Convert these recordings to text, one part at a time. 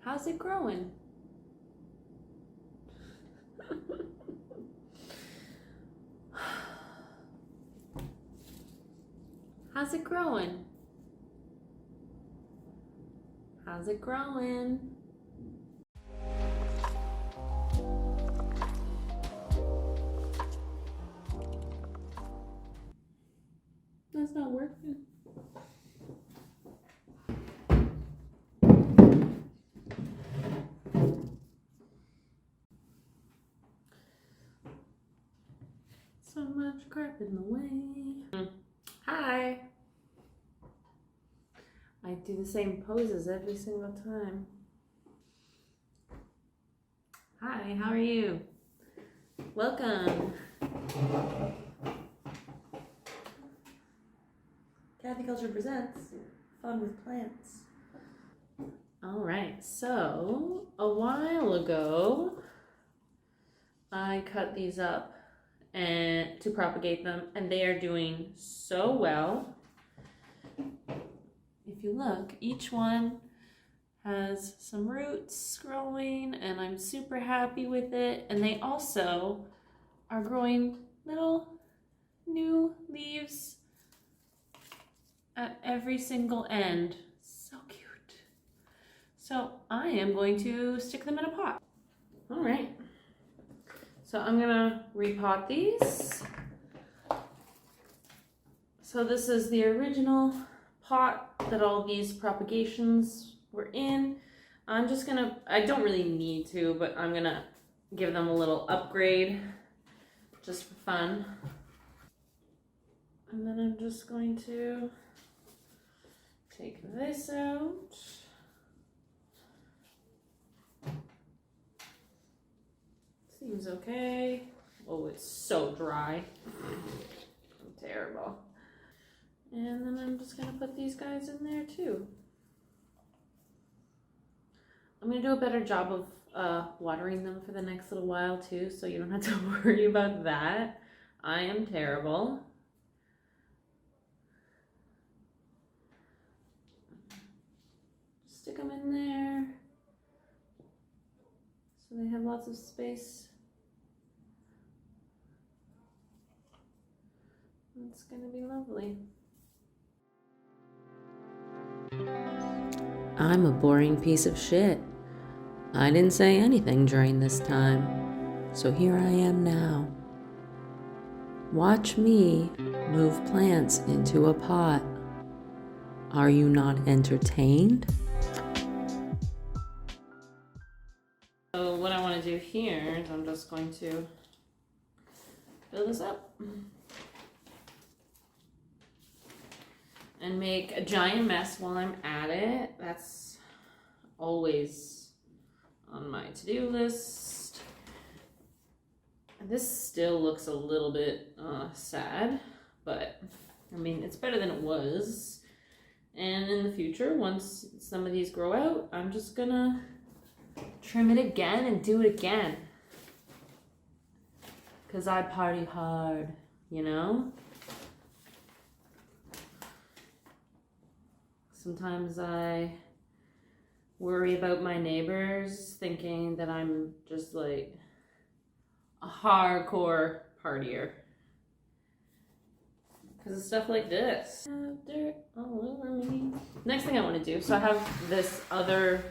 How's it growing? How's it growing? How's it growing? That's not working. So much crap in the way. Hi. I do the same poses every single time. Hi, how are you? Welcome. Kathy Culture presents Fun with Plants. All right, so a while ago, I cut these up and to propagate them, and they are doing so well. If you look, each one has some roots growing, and I'm super happy with it. And they also are growing little new leaves at every single end. So cute. So I am going to stick them in a pot. All right. So I'm gonna repot these. So this is the original pot that all these propagations were in. I'm just gonna, I don't really need to, but I'm gonna give them a little upgrade just for fun. And then I'm just going to take this out. Seems okay. Oh, it's so dry. Terrible. And then I'm just gonna put these guys in there too. I'm gonna do a better job of watering them for the next little while too, so you don't have to worry about that. I am terrible. Stick them in there so they have lots of space. It's gonna be lovely. I'm a boring piece of shit. I didn't say anything during this time, so here I am now. Watch me move plants into a pot. Are you not entertained? So what I want to do here is I'm just going to fill this up and make a giant mess while I'm at it. That's always on my to-do list. This still looks a little bit sad, but I mean, it's better than it was. And in the future, once some of these grow out, I'm just gonna trim it again and do it again. 'Cause I party hard, you know? Sometimes I worry about my neighbors thinking that I'm just like a hardcore partier. Because of stuff like this. Dirt all over me. Next thing I want to do, so I have this other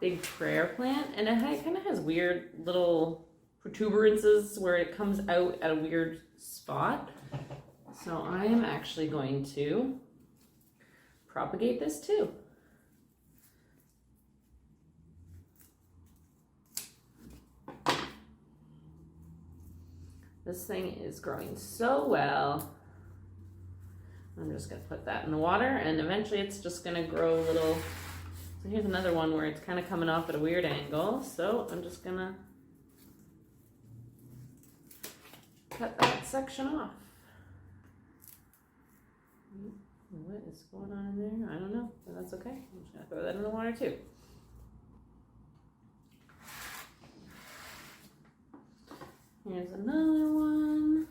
big prayer plant, and it kind of has weird little protuberances where it comes out at a weird spot. So I am actually going to propagate this too. This thing is growing so well. I'm just gonna put that in the water, and eventually it's just gonna grow a little. So here's another one where it's kind of coming off at a weird angle. So I'm just gonna cut that section off. What is going on in there? I don't know, but that's okay. I'm just gonna throw that in the water too. Here's another one.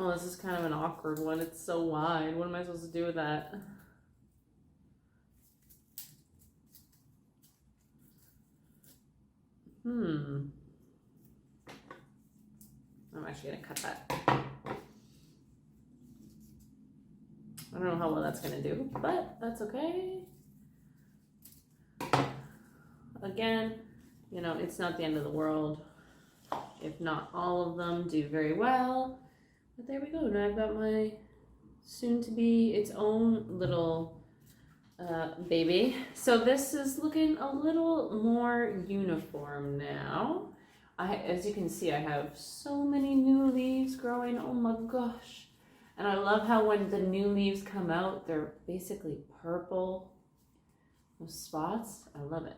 Oh, this is kind of an awkward one. It's so wide. What am I supposed to do with that? I'm actually gonna cut that. I don't know how well that's gonna do, but that's okay. Again, you know, it's not the end of the world if not all of them do very well. But there we go. Now I've got my soon to be its own little baby. So this is looking a little more uniform now. As you can see, I have so many new leaves growing. Oh my gosh. And I love how when the new leaves come out, they're basically purple. Those spots, I love it.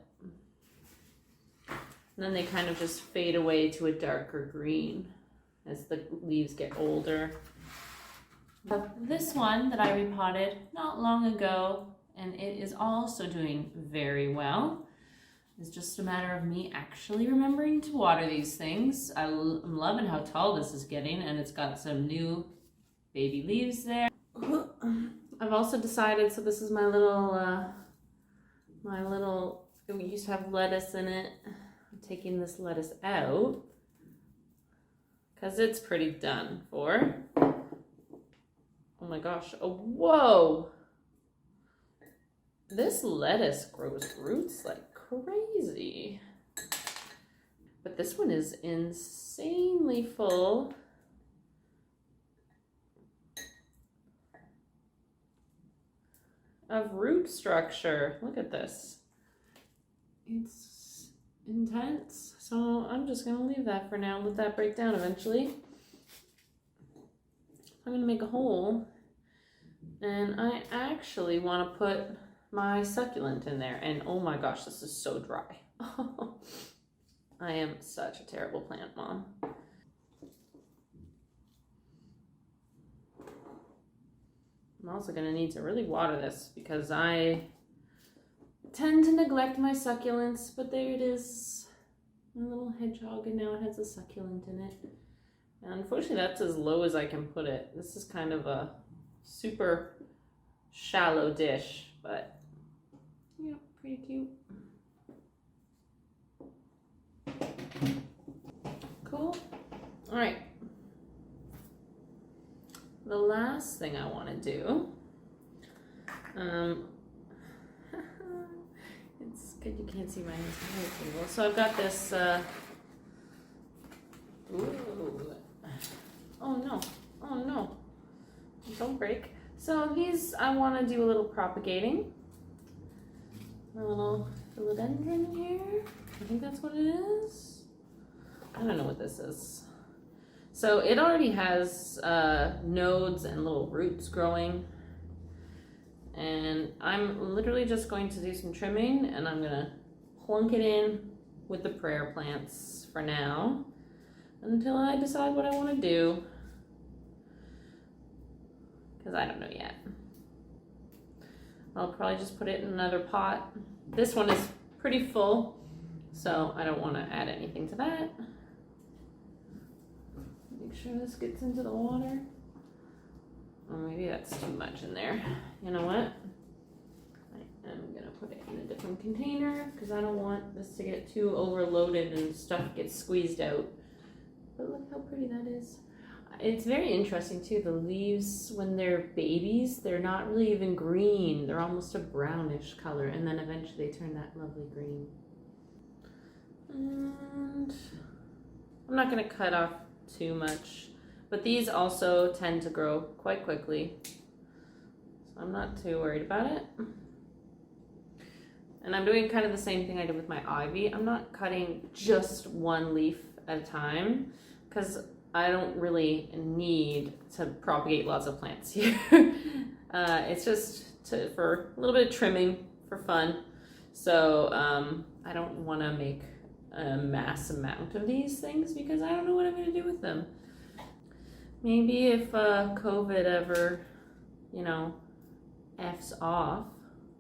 And then they kind of just fade away to a darker green as the leaves get older. This one that I repotted not long ago, and it is also doing very well. It's just a matter of me actually remembering to water these things. I'm loving how tall this is getting, and it's got some new baby leaves there. I've also decided, so this is my little, we used to have lettuce in it. I'm taking this lettuce out because it's pretty done for. Oh my gosh, oh, whoa. This lettuce grows roots like crazy. But this one is insanely full. Of root structure. Look at this. It's intense. So I'm just gonna leave that for now, let that break down eventually. I'm gonna make a hole, and I actually want to put my succulent in there, and oh my gosh, this is so dry. I am such a terrible plant mom. I'm also going to need to really water this because I tend to neglect my succulents, but there it is, my little hedgehog, and now it has a succulent in it. And unfortunately, that's as low as I can put it. This is kind of a super shallow dish, but yeah, pretty cute. Cool. All right. The last thing I want to do, it's good you can't see my hands on the table. So I've got this, ooh. Oh no, don't break. So these, I want to do a little propagating. A little philodendron here. I think that's what it is. I don't know what this is. So it already has nodes and little roots growing. And I'm literally just going to do some trimming, and I'm gonna plunk it in with the prayer plants for now until I decide what I want to do. Because I don't know yet. I'll probably just put it in another pot. This one is pretty full, so I don't want to add anything to that. Make sure this gets into the water. Or maybe that's too much in there. You know what? I am gonna put it in a different container because I don't want this to get too overloaded and stuff gets squeezed out. But look how pretty that is. It's very interesting too, the leaves when they're babies, they're not really even green. They're almost a brownish color, and then eventually they turn that lovely green. And I'm not gonna cut off too much, but these also tend to grow quite quickly, so I'm not too worried about it. And I'm doing kind of the same thing I did with my ivy. I'm not cutting just one leaf at a time because I don't really need to propagate lots of plants here. It's just for a little bit of trimming for fun. So I don't want to make a mass amount of these things because I don't know what I'm going to do with them. Maybe if COVID ever, you know, F's off,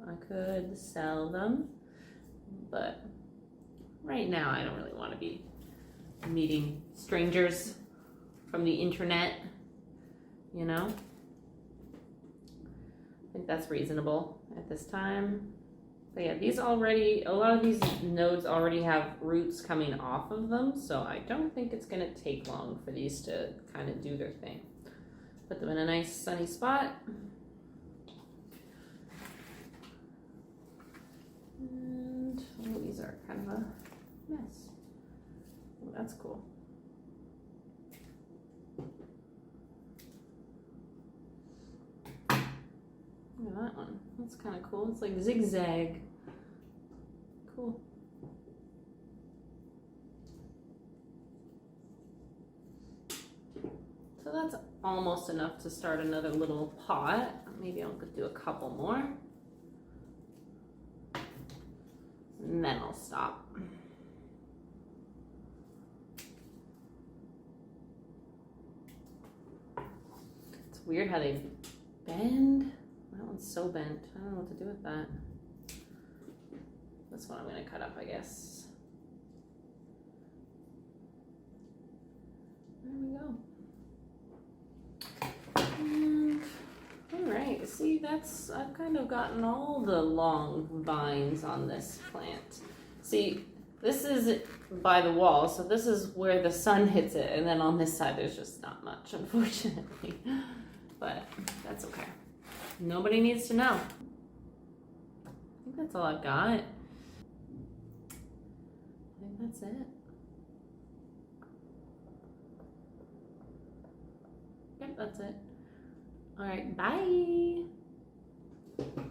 I could sell them. But right now I don't really want to be meeting strangers from the internet. you know? I think that's reasonable at this time. But yeah, these already, a lot of these nodes already have roots coming off of them, so I don't think it's gonna take long for these to kind of do their thing. Put them in a nice sunny spot. And oh, these are kind of a mess. Oh, that's cool. Look at that one. That's kind of cool. It's like zigzag. Cool. So that's almost enough to start another little pot. Maybe I'll do a couple more. And then I'll stop. It's weird how they bend. That one's so bent. I don't know what to do with that. This one I'm going to cut up, I guess. There we go. And, all right, see, I've kind of gotten all the long vines on this plant. See, this is by the wall, so this is where the sun hits it, and then on this side there's just not much, unfortunately. But that's okay. Nobody needs to know. I think that's all I've got. I think that's it. Yep, that's it. All right, bye.